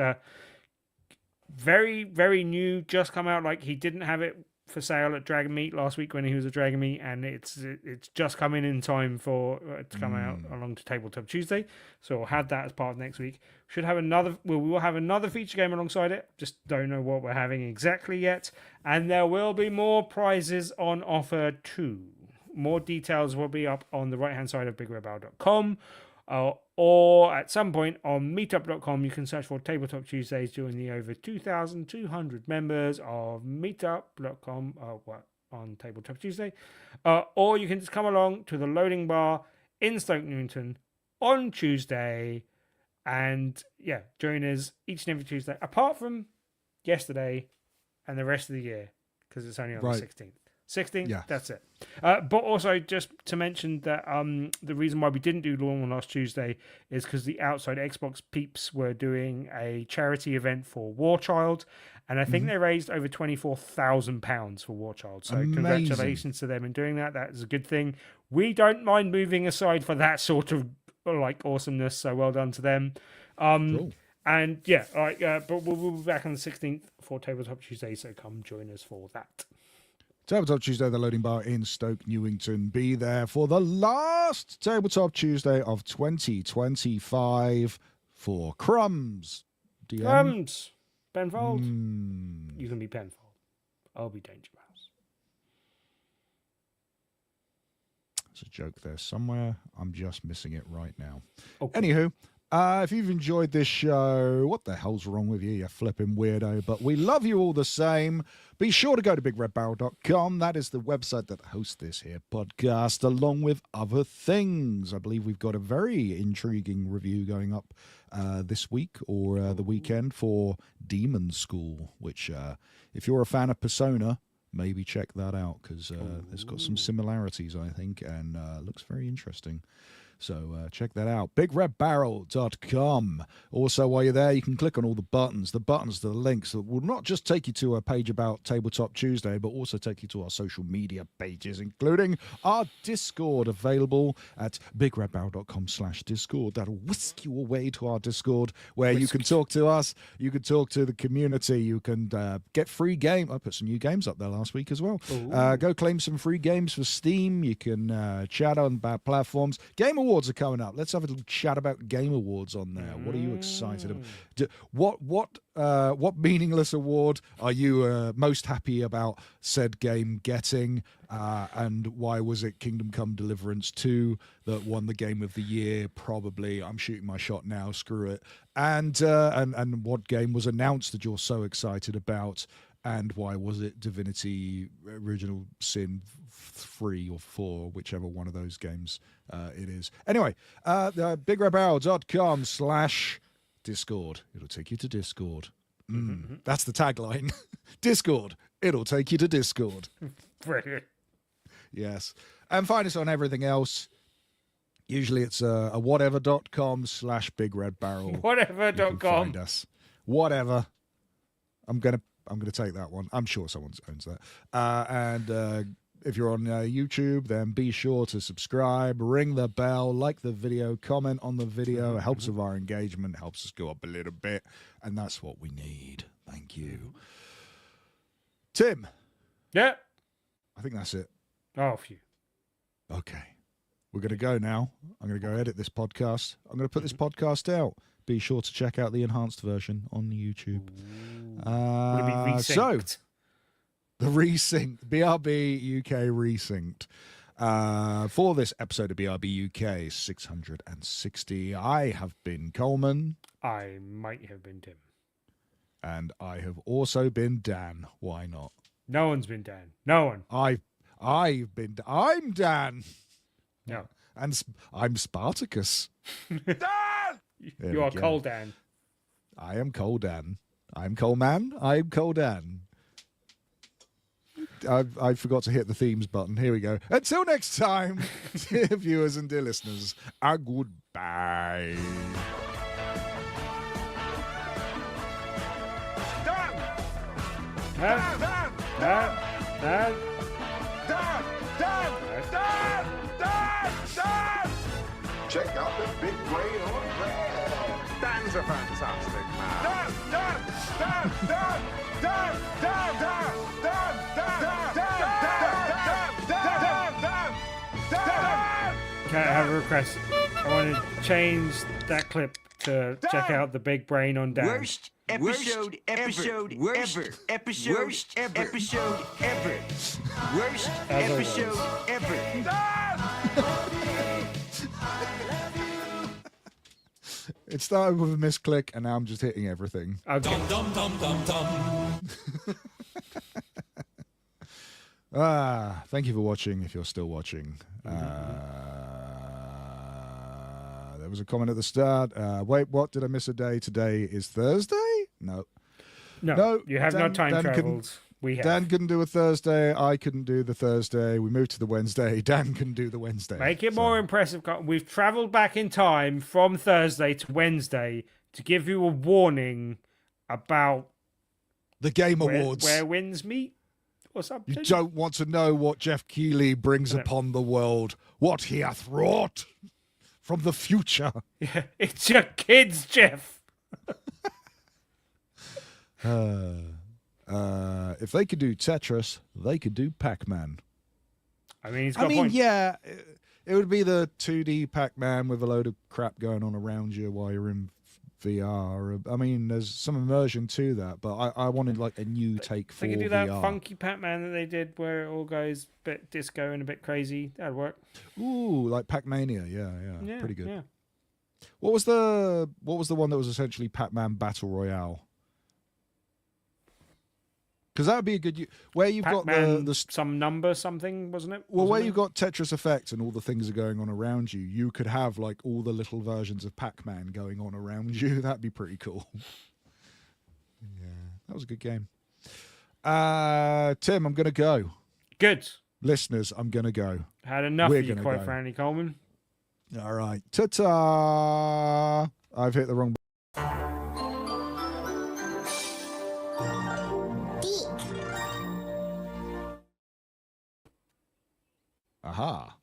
very, very new. Just come out. Like, he didn't have it for sale at Dragon Meat last week when he was at Dragon Meat, and it's just coming in time for to come out along to Tabletop Tuesday. So we'll have that as part of next week. We will have another feature game alongside it. Just don't know what we're having exactly yet, and there will be more prizes on offer too. More details will be up on the right-hand side of bigredbarrel.com. Or at some point on meetup.com, you can search for Tabletop Tuesdays, join the over 2,200 members of meetup.com on Tabletop Tuesday. Or you can just come along to the Loading Bar in Stoke Newington on Tuesday and, join us each and every Tuesday, apart from yesterday and the rest of the year, because it's only on the 16th. 16th, Yeah. that's it. But also, just to mention that the reason why we didn't do Lawn last Tuesday is because the Outside Xbox peeps were doing a charity event for War Child, and I think they raised over £24,000 for War Child. So Amazing. Congratulations to them in doing that. That is a good thing. We don't mind moving aside for that sort of awesomeness. So well done to them. Cool. And but we'll be back on the 16th for Tabletop Tuesday. So come join us for that. Tabletop Tuesday, the Loading Bar in Stoke Newington. Be there for the last Tabletop Tuesday of 2025 for Crumbs. DM. Crumbs. Penfold. You can be Penfold. I'll be Danger Mouse. There's a joke there somewhere. I'm just missing it right now. Okay. Anywho, if you've enjoyed this show, what the hell's wrong with you, you flipping weirdo? But we love you all the same. Be sure to go to bigredbarrel.com. That is the website that hosts this here podcast, along with other things. I believe we've got a very intriguing review going up this week or the weekend for Demon School, which if you're a fan of Persona, maybe check that out because it's got some similarities, I think, and looks very interesting. So check that out. BigRedBarrel.com. Also, while you're there, you can click on all the buttons to the links that will not just take you to a page about Tabletop Tuesday, but also take you to our social media pages, including our Discord, available at BigRedBarrel.com/Discord. That'll whisk you away to our Discord, where you can talk to us, you can talk to the community, you can get free game. I put some new games up there last week as well. Go claim some free games for Steam. You can chat on about platforms. Game Awards are coming up. Let's have a little chat about Game Awards on there. What are you excited about? What meaningless award are you most happy about said game getting? And why was it Kingdom Come Deliverance 2 that won the Game of the Year? Probably. I'm shooting my shot now. Screw it. And what game was announced that you're so excited about? And why was it Divinity Original Sin 3 or 4, whichever one of those games it is. Anyway, BigRedBarrel.com/Discord. It'll take you to Discord. That's the tagline. Discord. It'll take you to Discord. Brilliant. Yes. And find us on everything else. Usually it's a whatever.com/BigRedBarrel. Whatever.com. Find us. Whatever. I'm gonna take that one. I'm sure someone owns that. And if you're on YouTube, then be sure to subscribe, ring the bell, like the video, comment on the video. It helps with our engagement, helps us go up a little bit, and that's what we need. Thank you. Tim. Yeah. I think that's it. Oh, phew. Okay. We're going to go now. I'm going to go edit this podcast. I'm going to put this podcast out. Be sure to check out the enhanced version on YouTube. Will it be resynced? So, the resynced, BRB UK resynced. For this episode of BRB UK 660, I have been Coleman. I might have been Tim. And I have also been Dan. Why not? No one's been Dan. No one. I'm Dan. No. And I'm Spartacus. Dan! You are Cole Dan. I am Cole Dan. I'm Coleman. I'm Cole Dan. I forgot to hit the themes button. Here we go. Until next time, dear viewers and dear listeners, a goodbye. Dan! Dan. Dan! Dan. Dan. Dan! Dan! Dan! Dan! Dan! Check out the big brain on red. Dan's a fantastic man. Dan! Dan! Dan! Dan! Dan! Dan! Dan! Dan! Dan! Dan! Dan! Dan! Dan! Can I have a request? I want to change that clip to check out the big brain on Dan. Worst episode ever. Worst episode ever. Worst episode ever. It started with a misclick, and now I'm just hitting everything. Okay. Thank you for watching, if you're still watching. There was a comment at the start. Wait, what? Did I miss a day? Today is Thursday? No, You have not time traveled. We have. Dan couldn't do a Thursday. I couldn't do the Thursday. We moved to the Wednesday. Dan couldn't do the Wednesday. Make it more impressive. We've travelled back in time from Thursday to Wednesday to give you a warning about the Game Awards. Where wins meet or something. You don't want to know what Jeff Keighley brings upon the world, what he hath wrought from the future. Yeah, it's your kids, Jeff. If they could do Tetris, they could do Pac-Man. I mean, he's got a point. Yeah, it would be the 2D Pac-Man with a load of crap going on around you while you're in VR. I mean, there's some immersion to that, but I wanted like a new take for VR. They could do that funky Pac-Man that they did where it all goes a bit disco and a bit crazy. That'd work. Ooh, like Pac-Mania. Yeah, pretty good. Yeah. What was the one that was essentially Pac-Man Battle Royale? Because that would be a good where you've Pac-Man, got the some number something, wasn't it? Well, where you've got Tetris Effect and all the things are going on around you, you could have like all the little versions of Pac-Man going on around you. That'd be pretty cool. Yeah, that was a good game. Tim, I'm gonna go. Good. Listeners, I'm gonna go. Had enough of you, quite frankly, Coleman. All right, ta-ta. I've hit the wrong. Aha.